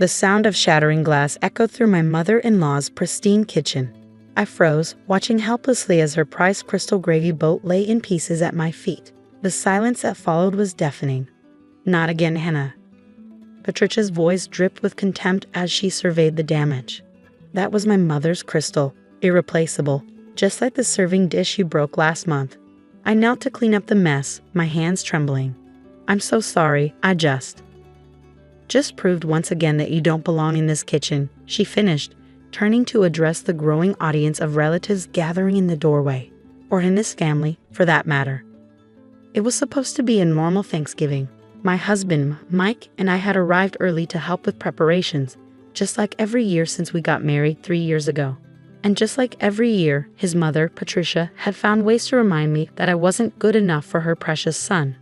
The sound of shattering glass echoed through my mother-in-law's pristine kitchen. I froze, watching helplessly as her prized crystal gravy boat lay in pieces at my feet. The silence that followed was deafening. "Not again, Hannah." Patricia's voice dripped with contempt as she surveyed the damage. "That was my mother's crystal, irreplaceable, just like the serving dish you broke last month." I knelt to clean up the mess, my hands trembling. "I'm so sorry, I just proved once again that you don't belong in this kitchen," she finished, turning to address the growing audience of relatives gathering in the doorway, or in this family, for that matter. It was supposed to be a normal Thanksgiving. My husband, Mike, and I had arrived early to help with preparations, just like every year since we got married 3 years ago. And just like every year, his mother, Patricia, had found ways to remind me that I wasn't good enough for her precious son.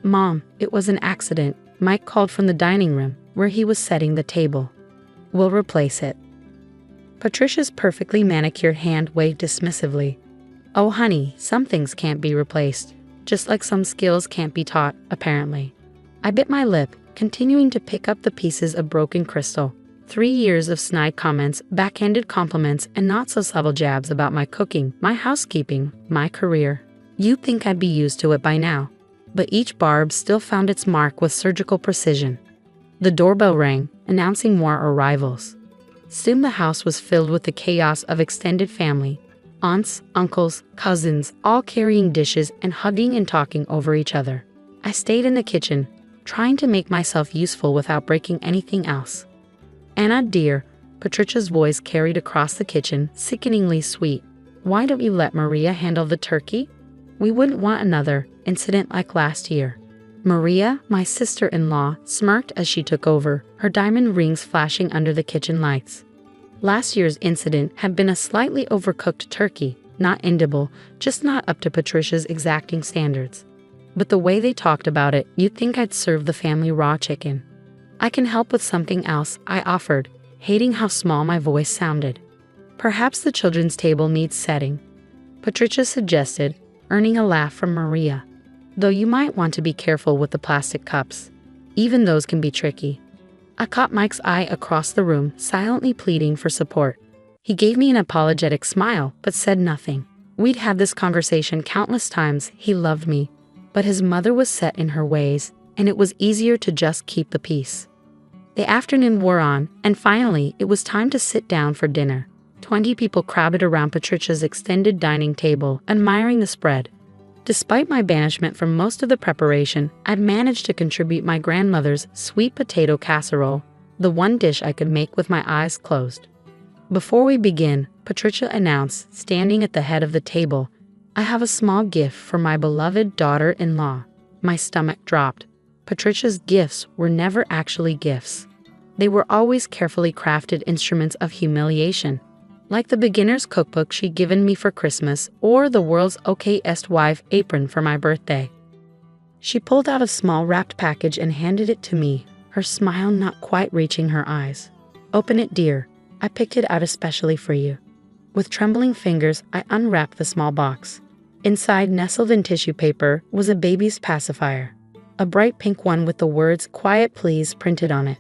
"Mom, it was an accident," Mike called from the dining room, where he was setting the table. "We'll replace it." Patricia's perfectly manicured hand waved dismissively. "Oh honey, some things can't be replaced, just like some skills can't be taught, apparently." I bit my lip, continuing to pick up the pieces of broken crystal. 3 years of snide comments, backhanded compliments, and not-so-subtle jabs about my cooking, my housekeeping, my career. You'd think I'd be used to it by now. But each barb still found its mark with surgical precision. The doorbell rang, announcing more arrivals. Soon the house was filled with the chaos of extended family. Aunts, uncles, cousins, all carrying dishes and hugging and talking over each other. I stayed in the kitchen, trying to make myself useful without breaking anything else. "Anna, dear," Patricia's voice carried across the kitchen, sickeningly sweet. "Why don't you let Maria handle the turkey? We wouldn't want another incident like last year." Maria, my sister-in-law, smirked as she took over, her diamond rings flashing under the kitchen lights. Last year's incident had been a slightly overcooked turkey, not edible, just not up to Patricia's exacting standards. But the way they talked about it, you'd think I'd serve the family raw chicken. "I can help with something else," I offered, hating how small my voice sounded. "Perhaps the children's table needs setting," Patricia suggested, earning a laugh from Maria. "Though you might want to be careful with the plastic cups. Even those can be tricky." I caught Mike's eye across the room, silently pleading for support. He gave me an apologetic smile, but said nothing. We'd had this conversation countless times. He loved me, but his mother was set in her ways, and it was easier to just keep the peace. The afternoon wore on, and finally, it was time to sit down for dinner. 20 people crowded around Patricia's extended dining table, admiring the spread. Despite my banishment from most of the preparation, I'd managed to contribute my grandmother's sweet potato casserole, the one dish I could make with my eyes closed. "Before we begin," Patricia announced, standing at the head of the table, "I have a small gift for my beloved daughter-in-law." My stomach dropped. Patricia's gifts were never actually gifts. They were always carefully crafted instruments of humiliation, like the beginner's cookbook she'd given me for Christmas or the world's okayest wife apron for my birthday. She pulled out a small wrapped package and handed it to me, her smile not quite reaching her eyes. "Open it, dear. I picked it out especially for you." With trembling fingers, I unwrapped the small box. Inside, nestled in tissue paper, was a baby's pacifier. A bright pink one with the words "Quiet Please" printed on it.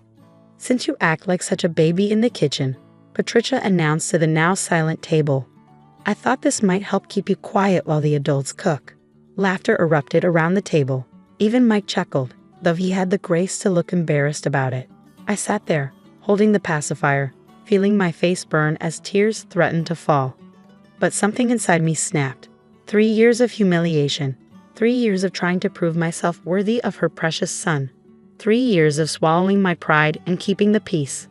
"Since you act like such a baby in the kitchen," Patricia announced to the now silent table, "I thought this might help keep you quiet while the adults cook." Laughter erupted around the table. Even Mike chuckled, though he had the grace to look embarrassed about it. I sat there, holding the pacifier, feeling my face burn as tears threatened to fall. But something inside me snapped. 3 years of humiliation. 3 years of trying to prove myself worthy of her precious son. 3 years of swallowing my pride and keeping the peace.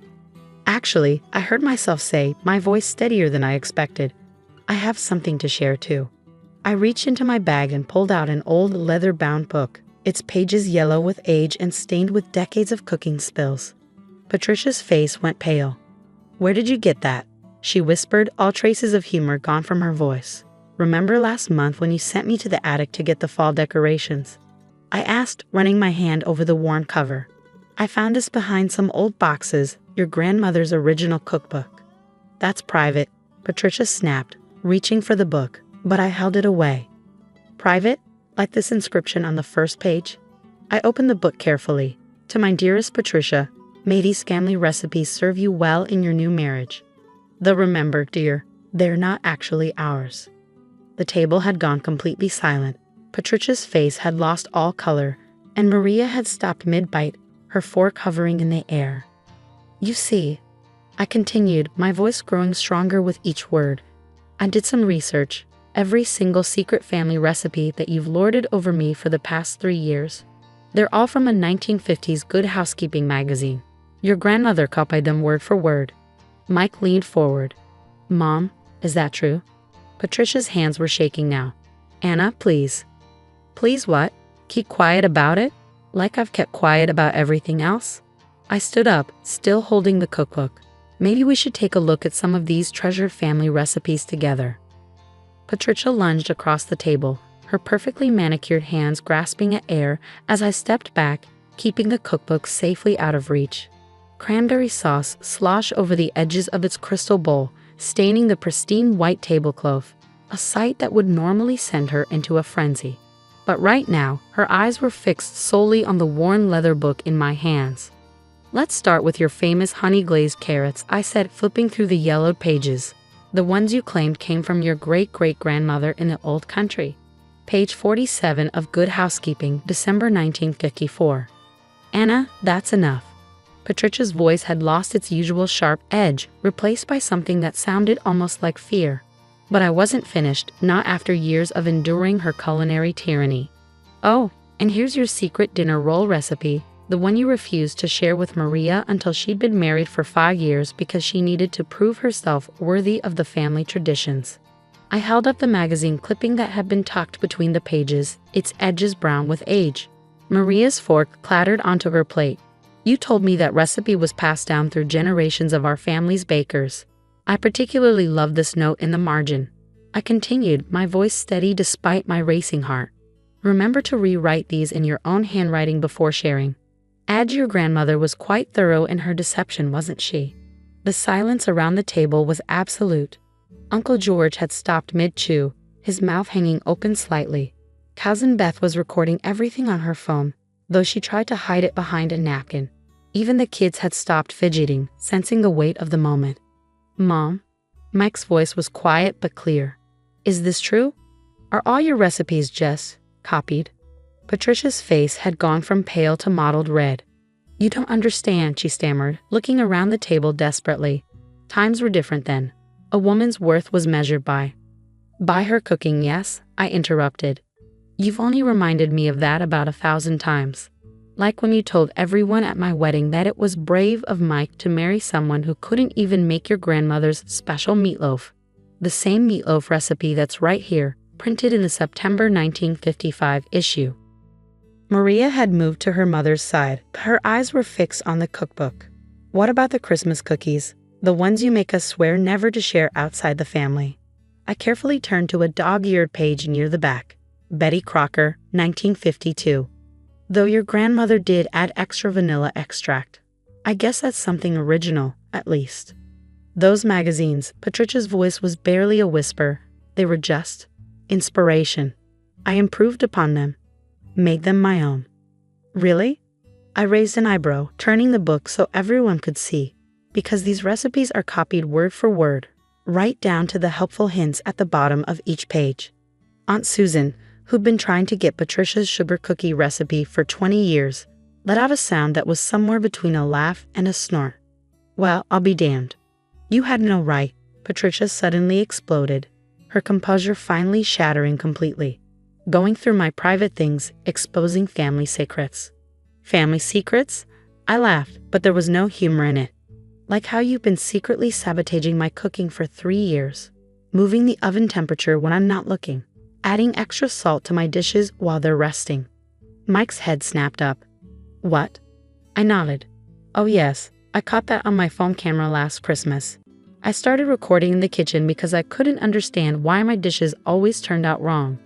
Actually, I heard myself say, my voice steadier than I expected, "I have something to share too." I reached into my bag and pulled out an old leather-bound book, its pages yellow with age and stained with decades of cooking spills. Patricia's face went pale. "Where did you get that?" she whispered, all traces of humor gone from her voice. "Remember last month when you sent me to the attic to get the fall decorations?" I asked, running my hand over the worn cover. "I found this behind some old boxes, your grandmother's original cookbook." "That's private," Patricia snapped, reaching for the book, but I held it away. "Private? Like this inscription on the first page?" I opened the book carefully. "To my dearest Patricia, May these family recipes serve you well in your new marriage. Though remember, dear, they're not actually ours." The table had gone completely silent. Patricia's face had lost all color, and Maria had stopped mid-bite, her fork hovering in the air. "You see," I continued, my voice growing stronger with each word, "I did some research. Every single secret family recipe that you've lorded over me for the past 3 years. They're all from a 1950s Good Housekeeping magazine. Your grandmother copied them word for word." Mike leaned forward. "Mom, is that true?" Patricia's hands were shaking now. "Anna, please." "Please what? Keep quiet about it? Like I've kept quiet about everything else?" I stood up, still holding the cookbook. "Maybe we should take a look at some of these treasured family recipes together." Patricia lunged across the table, her perfectly manicured hands grasping at air as I stepped back, keeping the cookbook safely out of reach. Cranberry sauce sloshed over the edges of its crystal bowl, staining the pristine white tablecloth, a sight that would normally send her into a frenzy. But right now, her eyes were fixed solely on the worn leather book in my hands. "Let's start with your famous honey-glazed carrots," I said, flipping through the yellowed pages. "The ones you claimed came from your great-great-grandmother in the old country." Page 47 of Good Housekeeping, December 1954. "Anna, that's enough." Patricia's voice had lost its usual sharp edge, replaced by something that sounded almost like fear. But I wasn't finished, not after years of enduring her culinary tyranny. "Oh, and here's your secret dinner roll recipe, the one you refused to share with Maria until she'd been married for 5 years because she needed to prove herself worthy of the family traditions." I held up the magazine clipping that had been tucked between the pages, its edges brown with age. Maria's fork clattered onto her plate. "You told me that recipe was passed down through generations of our family's bakers. I particularly love this note in the margin." I continued, my voice steady despite my racing heart. "Remember to rewrite these in your own handwriting before sharing. Add your grandmother was quite thorough in her deception, wasn't she?" The silence around the table was absolute. Uncle George had stopped mid-chew, his mouth hanging open slightly. Cousin Beth was recording everything on her phone, though she tried to hide it behind a napkin. Even the kids had stopped fidgeting, sensing the weight of the moment. "Mom?" Mike's voice was quiet but clear. "Is this true? Are all your recipes just copied?" Patricia's face had gone from pale to mottled red. "You don't understand," she stammered, looking around the table desperately. "Times were different then. A woman's worth was measured by her cooking, yes," I interrupted. "You've only reminded me of that about 1,000 times. Like when you told everyone at my wedding that it was brave of Mike to marry someone who couldn't even make your grandmother's special meatloaf. The same meatloaf recipe that's right here, printed in the September 1955 issue." Maria had moved to her mother's side, but her eyes were fixed on the cookbook. "What about the Christmas cookies? The ones you make us swear never to share outside the family?" I carefully turned to a dog-eared page near the back. "Betty Crocker, 1952. Though your grandmother did add extra vanilla extract. I guess that's something original, at least." Those magazines, Patricia's voice was barely a whisper. They were just inspiration. I improved upon them, made them my own. "Really?" I raised an eyebrow, turning the book so everyone could see. "Because these recipes are copied word for word, right down to the helpful hints at the bottom of each page. Aunt Susan, who'd been trying to get Patricia's sugar cookie recipe for 20 years, let out a sound that was somewhere between a laugh and a snort. "Well, I'll be damned. You had no right," Patricia suddenly exploded, her composure finally shattering completely. "Going through my private things, exposing family secrets." "Family secrets?" I laughed, but there was no humor in it. "Like how you've been secretly sabotaging my cooking for 3 years, moving the oven temperature when I'm not looking, adding extra salt to my dishes while they're resting." Mike's head snapped up. "What?" I nodded. "Oh yes, I caught that on my phone camera last Christmas. I started recording in the kitchen because I couldn't understand why my dishes always turned out wrong.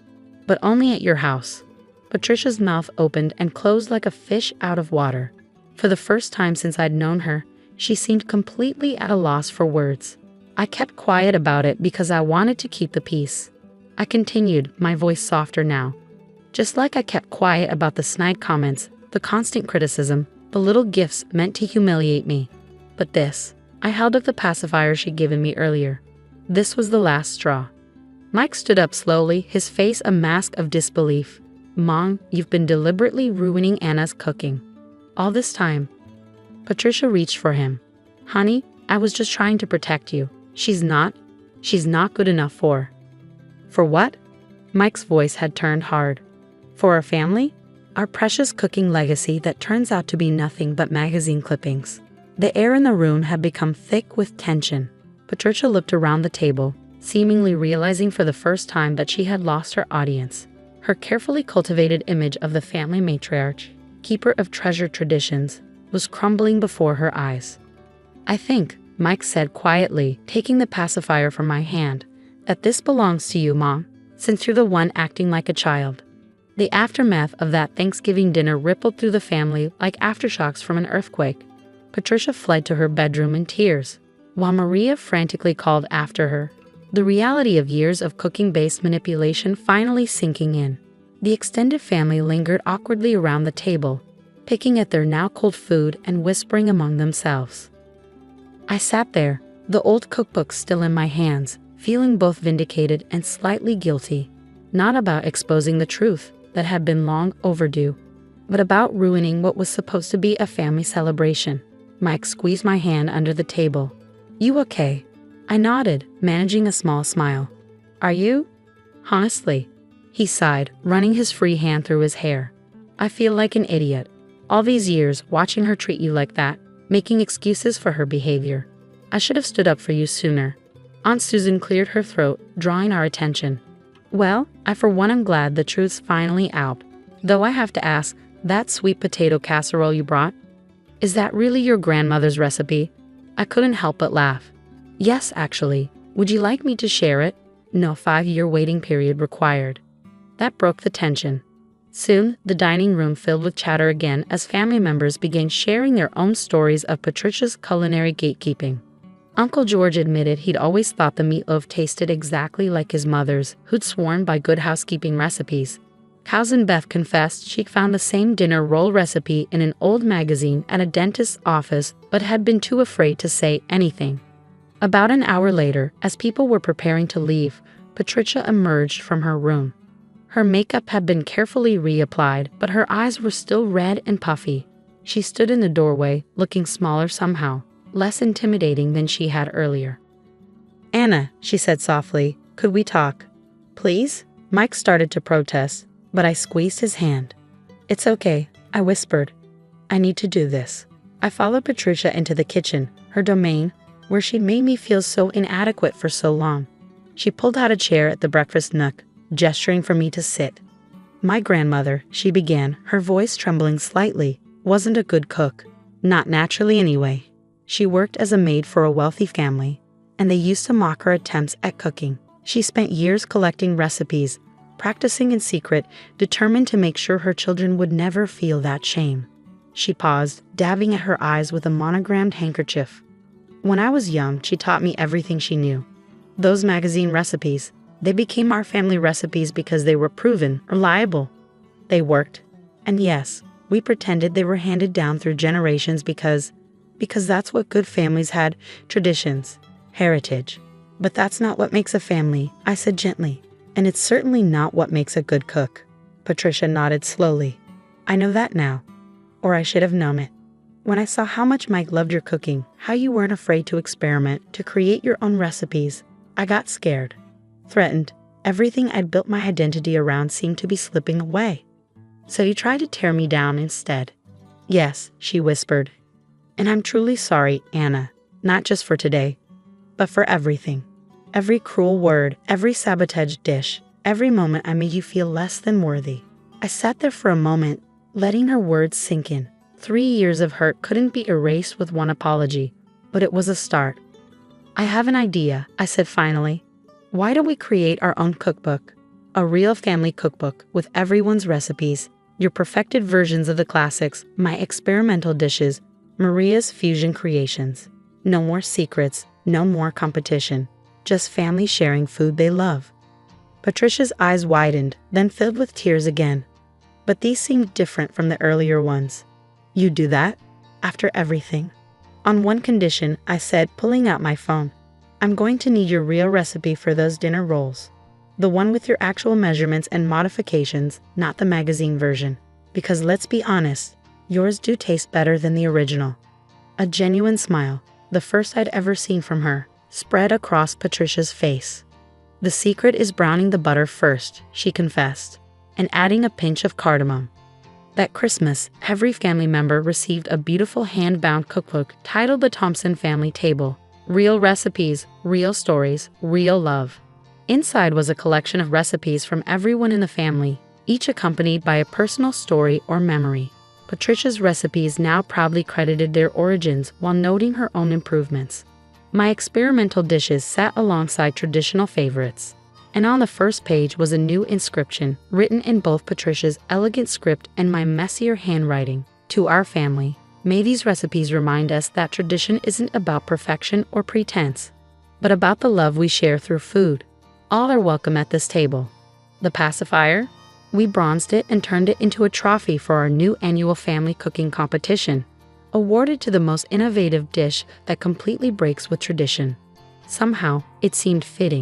But only at your house." Patricia's mouth opened and closed like a fish out of water. For the first time since I'd known her, she seemed completely at a loss for words. I kept quiet about it because I wanted to keep the peace. I continued, my voice softer now. "Just like I kept quiet about the snide comments, the constant criticism, The little gifts meant to humiliate me. But this, I held up the pacifier she'd given me earlier. This was the last straw. Mike stood up slowly, his face a mask of disbelief. Mom, you've been deliberately ruining Anna's cooking. All this time. Patricia reached for him. Honey, I was just trying to protect you. She's not good enough for. For what? Mike's voice had turned hard. For our family? Our precious cooking legacy that turns out to be nothing but magazine clippings. The air in the room had become thick with tension. Patricia looked around the table, seemingly realizing for the first time that she had lost her audience. Her carefully cultivated image of the family matriarch, keeper of treasured traditions, was crumbling before her eyes. I think, Mike said quietly, taking the pacifier from my hand, that this belongs to you, Mom, since you're the one acting like a child. The aftermath of that Thanksgiving dinner rippled through the family like aftershocks from an earthquake. Patricia fled to her bedroom in tears, while Maria frantically called after her, the reality of years of cooking-based manipulation finally sinking in. The extended family lingered awkwardly around the table, picking at their now cold food and whispering among themselves. I sat there, the old cookbook still in my hands, feeling both vindicated and slightly guilty, not about exposing the truth that had been long overdue, but about ruining what was supposed to be a family celebration. Mike squeezed my hand under the table. You okay? I nodded, managing a small smile. Are you? Honestly, he sighed, running his free hand through his hair. I feel like an idiot. All these years watching her treat you like that, making excuses for her behavior. I should have stood up for you sooner. Aunt Susan cleared her throat, drawing our attention. Well, I for one am glad the truth's finally out. Though I have to ask, that sweet potato casserole you brought? Is that really your grandmother's recipe? I couldn't help but laugh. Yes, actually. Would you like me to share it? No 5-year waiting period required. That broke the tension. Soon, the dining room filled with chatter again as family members began sharing their own stories of Patricia's culinary gatekeeping. Uncle George admitted he'd always thought the meatloaf tasted exactly like his mother's, who'd sworn by Good Housekeeping recipes. Cousin Beth confessed she'd found the same dinner roll recipe in an old magazine at a dentist's office but had been too afraid to say anything. About an hour later, as people were preparing to leave, Patricia emerged from her room. Her makeup had been carefully reapplied, but her eyes were still red and puffy. She stood in the doorway, looking smaller somehow, less intimidating than she had earlier. Anna, she said softly, could we talk? Please? Mike started to protest, but I squeezed his hand. It's okay, I whispered. I need to do this. I followed Patricia into the kitchen, her domain, where she'd made me feel so inadequate for so long. She pulled out a chair at the breakfast nook, gesturing for me to sit. My grandmother, she began, her voice trembling slightly, wasn't a good cook. Not naturally anyway. She worked as a maid for a wealthy family, and they used to mock her attempts at cooking. She spent years collecting recipes, practicing in secret, determined to make sure her children would never feel that shame. She paused, dabbing at her eyes with a monogrammed handkerchief. When I was young, she taught me everything she knew. Those magazine recipes, they became our family recipes because they were proven, reliable. They worked. And yes, we pretended they were handed down through generations because that's what good families had, traditions, heritage. But that's not what makes a family, I said gently. And it's certainly not what makes a good cook. Patricia nodded slowly. I know that now. Or I should have known it. When I saw how much Mike loved your cooking, how you weren't afraid to experiment, to create your own recipes, I got scared. Threatened. Everything I'd built my identity around seemed to be slipping away. So you tried to tear me down instead. Yes, she whispered. And I'm truly sorry, Anna. Not just for today, but for everything. Every cruel word, every sabotaged dish, every moment I made you feel less than worthy. I sat there for a moment, letting her words sink in. 3 years of hurt couldn't be erased with one apology, but it was a start. I have an idea, I said finally. Why don't we create our own cookbook? A real family cookbook with everyone's recipes, your perfected versions of the classics, my experimental dishes, Maria's fusion creations. No more secrets, no more competition. Just family sharing food they love. Patricia's eyes widened, then filled with tears again. But these seemed different from the earlier ones. You do that? After everything? On one condition, I said, pulling out my phone. I'm going to need your real recipe for those dinner rolls. The one with your actual measurements and modifications, not the magazine version. Because let's be honest, yours do taste better than the original. A genuine smile, the first I'd ever seen from her, spread across Patricia's face. The secret is browning the butter first, she confessed, and adding a pinch of cardamom. That Christmas, every family member received a beautiful hand-bound cookbook titled The Thompson Family Table. Real recipes, real stories, real love. Inside was a collection of recipes from everyone in the family, each accompanied by a personal story or memory. Patricia's recipes now proudly credited their origins while noting her own improvements. My experimental dishes sat alongside traditional favorites. And on the first page was a new inscription, written in both Patricia's elegant script and my messier handwriting. To our family, may these recipes remind us that tradition isn't about perfection or pretense, but about the love we share through food. All are welcome at this table. The Pacifier? We bronzed it and turned it into a trophy for our new annual family cooking competition, awarded to the most innovative dish that completely breaks with tradition. Somehow, it seemed fitting.